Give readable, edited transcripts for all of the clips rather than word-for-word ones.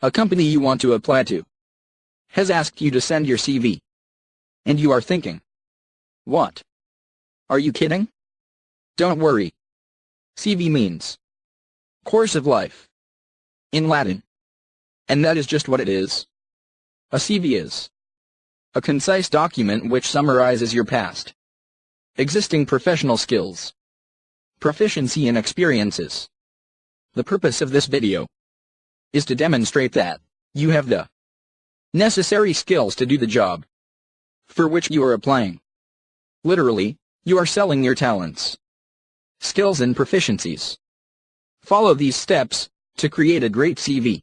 A company you want to apply to has asked you to send your CV. And you are thinking, what? Are you kidding? Don't worry. CV means course of life in Latin. And that is just what it is. A CV is a concise document which summarizes your past, existing professional skills, proficiency and experiences. The purpose of this video is to demonstrate that you have the necessary skills to do the job for which you are applying. Literally, you are selling your talents, skills and proficiencies. Follow these steps to create a great CV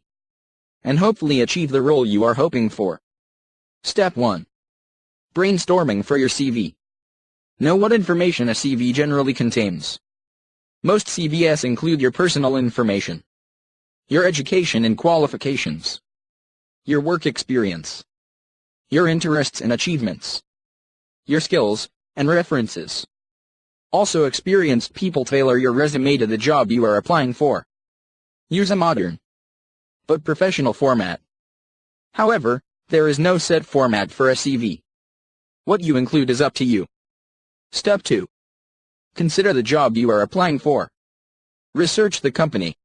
and hopefully achieve the role you are hoping for. Step 1. Brainstorming for your CV. Know what information a CV generally contains. Most CVs include your personal information, your education and qualifications, your work experience, your interests and achievements, your skills, and references. Also, experienced people tailor your resume to the job you are applying for. Use a modern but professional format. However, there is no set format for a CV. What you include is up to you. Step 2. Consider the job you are applying for. Research the company.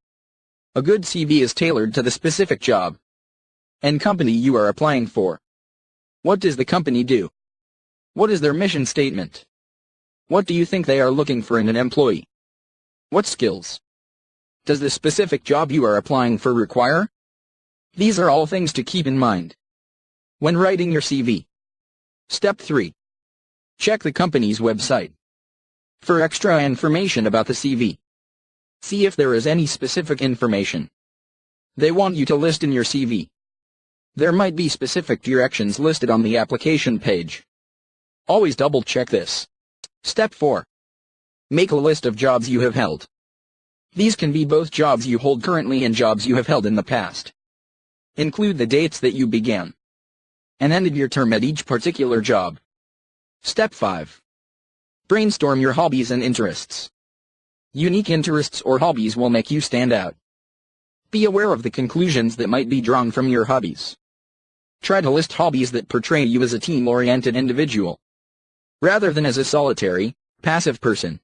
A good CV is tailored to the specific job and company you are applying for. What does the company do? What is their mission statement? What do you think they are looking for in an employee? What skills does the specific job you are applying for require? These are all things to keep in mind when writing your CV. Step 3. Check the company's website for extra information about the CV. See if there is any specific information they want you to list in your CV. There might be specific directions listed on the application page. Always double check this. Step 4. Make a list of jobs you have held. These can be both jobs you hold currently and jobs you have held in the past. Include the dates that you began and ended your term at each particular job. Step 5. Brainstorm your hobbies and interests. Unique interests or hobbies will make you stand out. Be aware of the conclusions that might be drawn from your hobbies. Try to list hobbies that portray you as a team-oriented individual, rather than as a solitary, passive person.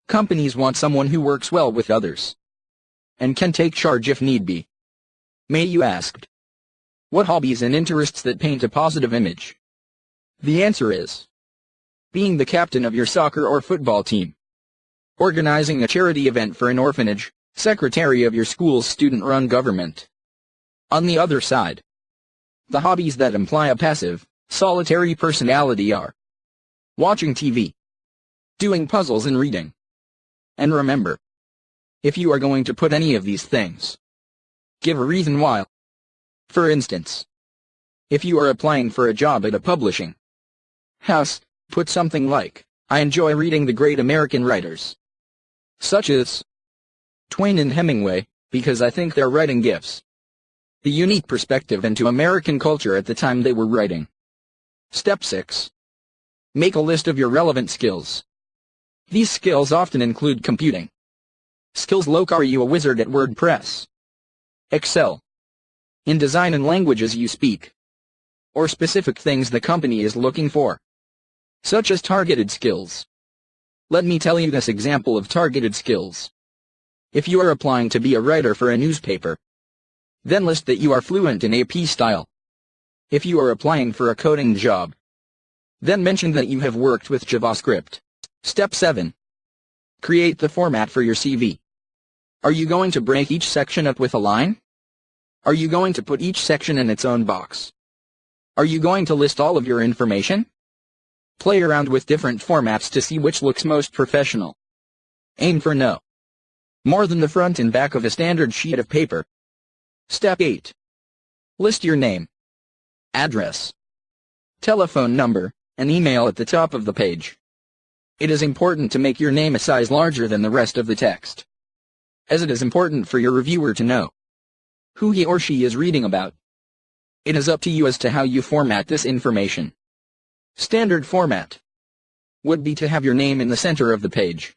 Companies want someone who works well with others and can take charge if need be. May you asked, what hobbies and interests that paint a positive image? The answer is being the captain of your soccer or football team, organizing a charity event for an orphanage, secretary of your school's student-run government. On the other side, the hobbies that imply a passive, solitary personality are watching TV, doing puzzles and reading. And remember, if you are going to put any of these things, give a reason why. For instance, if you are applying for a job at a publishing house, put something like, I enjoy reading the great American writers, such as Twain and Hemingway, because I think their writing gives the unique perspective into American culture at the time they were writing. Step 6. Make a list of your relevant skills. These skills often include computing skills. Are you a wizard at WordPress, Excel, in design and languages you speak, or specific things the company is looking for, such as targeted skills? Let me tell you this example of targeted skills. If you are applying to be a writer for a newspaper, then list that you are fluent in AP style. If you are applying for a coding job, then mention that you have worked with JavaScript. Step 7. Create the format for your CV. Are you going to break each section up with a line? Are you going to put each section in its own box? Are you going to list all of your information? Play around with different formats to see which looks most professional. Aim for no more than the front and back of a standard sheet of paper. Step 8. List your name, address, telephone number, and email at the top of the page. It is important to make your name a size larger than the rest of the text, as it is important for your reviewer to know who he or she is reading about. It is up to you as to how you format this information. Standard format would be to have your name in the center of the page.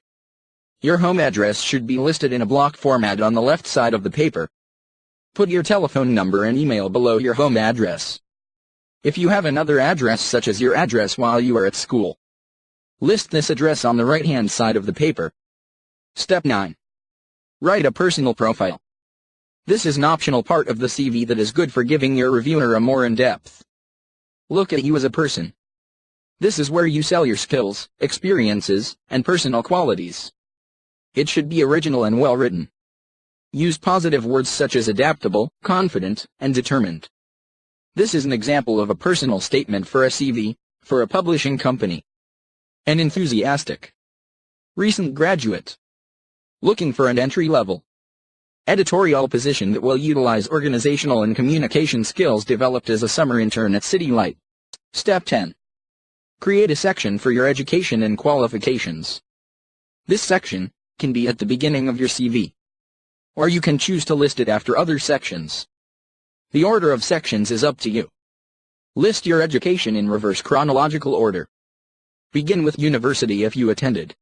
Your home address should be listed in a block format on the left side of the paper. Put your telephone number and email below your home address. If you have another address such as your address while you are at school, list this address on the right-hand side of the paper. Step 9. Write a personal profile. This is an optional part of the CV that is good for giving your reviewer a more in-depth look at you as a person. This is where you sell your skills, experiences, and personal qualities. It should be original and well-written. Use positive words such as adaptable, confident, and determined. This is an example of a personal statement for a CV, for a publishing company. An enthusiastic, recent graduate, looking for an entry-level editorial position that will utilize organizational and communication skills developed as a summer intern at City Light. Step 10. Create a section for your education and qualifications. This section can be at the beginning of your CV, or you can choose to list it after other sections. The order of sections is up to you. List your education in reverse chronological order. Begin with university if you attended,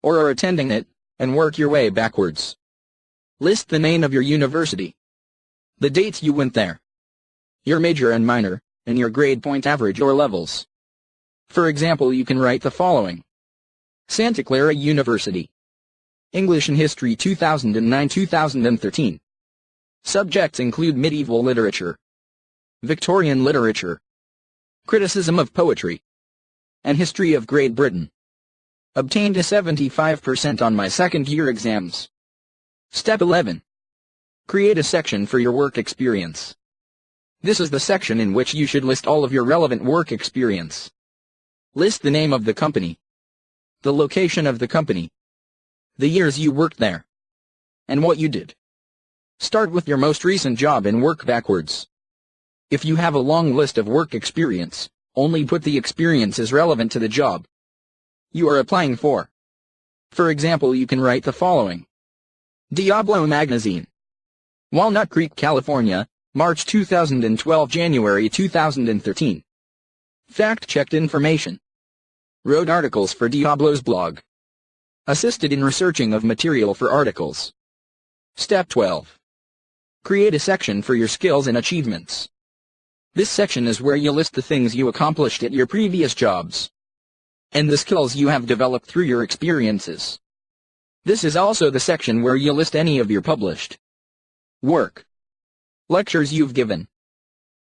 or are attending it, and work your way backwards. List the name of your university, the dates you went there, your major and minor, and your grade point average or levels. For example, you can write the following. Santa Clara University. English and History 2009-2013. Subjects include medieval literature, Victorian literature, criticism of poetry, and history of Great Britain. Obtained a 75% on my second-year exams. Step 11. Create a section for your work experience. This is the section in which you should list all of your relevant work experience. List the name of the company, the location of the company, the years you worked there, and what you did. Start with your most recent job and work backwards. If you have a long list of work experience, only put the experiences relevant to the job you are applying for. For example, you can write the following. Diablo Magazine. Walnut Creek, California, March 2012 January 2013. Fact-checked information. Wrote articles for Diablo's blog. Assisted in researching of material for articles. Step 12. Create a section for your skills and achievements. This section is where you list the things you accomplished at your previous jobs, and the skills you have developed through your experiences. This is also the section where you list any of your published work, lectures you've given,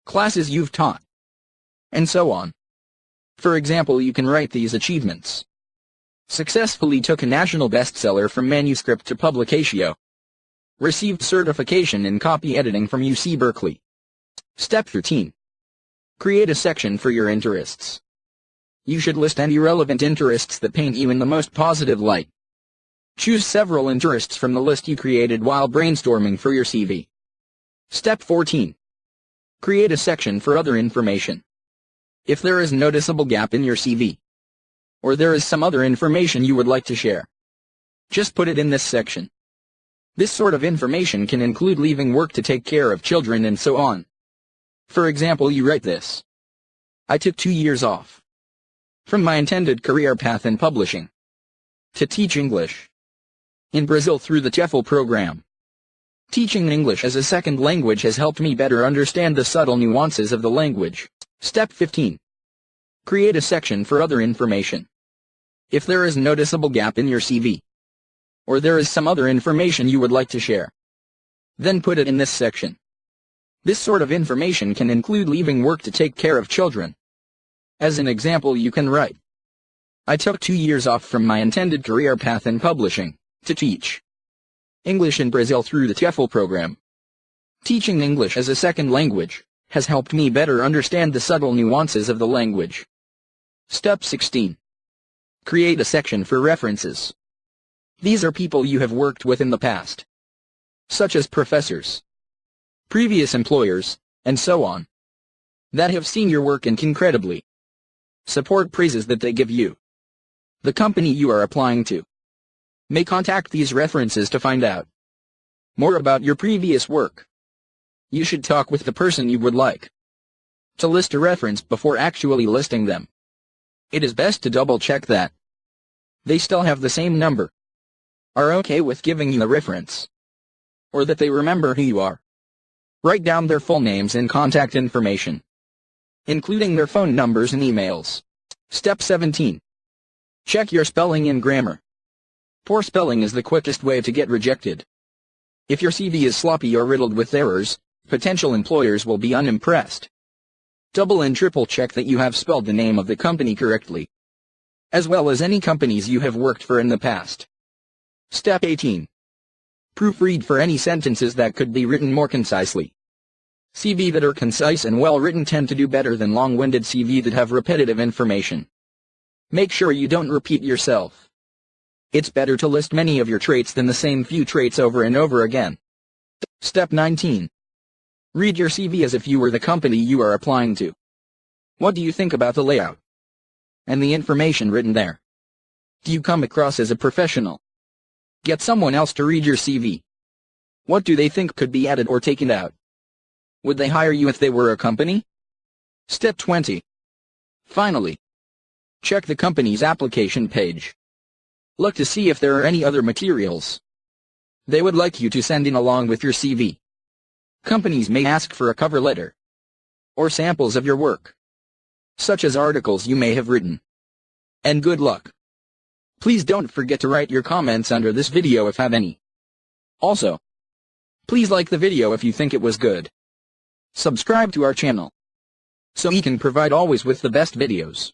classes you've taught, and so on. For example, you can write these achievements. Successfully took a national bestseller from manuscript to publication. Received certification in copy editing from UC Berkeley. Step 13. Create a section for your interests. You should list any relevant interests that paint you in the most positive light. Choose several interests from the list you created while brainstorming for your CV. Step 14. Create a section for other information. If there is a noticeable gap in your CV, or there is some other information you would like to share, just put it in this section. This sort of information can include leaving work to take care of children and so on. For example, you write this. I took 2 years off from my intended career path in publishing to teach English in Brazil through the TEFL program. Teaching English as a second language has helped me better understand the subtle nuances of the language. Step 15. Create a section for other information. If there is a noticeable gap in your CV, or there is some other information you would like to share, then put it in this section. This sort of information can include leaving work to take care of children. As an example, you can write, I took 2 years off from my intended career path in publishing to teach English in Brazil through the TEFL program. Teaching English as a second language has helped me better understand the subtle nuances of the language. Step 16. Create a section for references. These are people you have worked with in the past, such as professors, previous employers, and so on, that have seen your work and can credibly support praises that they give you. The company you are applying to may contact these references to find out more about your previous work. You should talk with the person you would like to list a reference before actually listing them. It is best to double-check that they still have the same number, are okay with giving you a reference, or that they remember who you are. Write down their full names and contact information, including their phone numbers and emails. Step 17. Check your spelling and grammar. Poor spelling is the quickest way to get rejected. If your CV is sloppy or riddled with errors, potential employers will be unimpressed. Double and triple check that you have spelled the name of the company correctly, as well as any companies you have worked for in the past. Step 18. Proofread for any sentences that could be written more concisely. CV that are concise and well written tend to do better than long-winded CV that have repetitive information. Make sure you don't repeat yourself. It's better to list many of your traits than the same few traits over and over again. Step 19. Read your CV as if you were the company you are applying to. What do you think about the layout and the information written there? Do you come across as a professional? Get someone else to read your CV. What do they think could be added or taken out? Would they hire you if they were a company? Step 20. Finally, check the company's application page. Look to see if there are any other materials they would like you to send in along with your CV. Companies may ask for a cover letter or samples of your work, such as articles you may have written. And good luck. Please don't forget to write your comments under this video if have any. Also, please like the video if you think it was good. Subscribe to our channel so we can provide always with the best videos.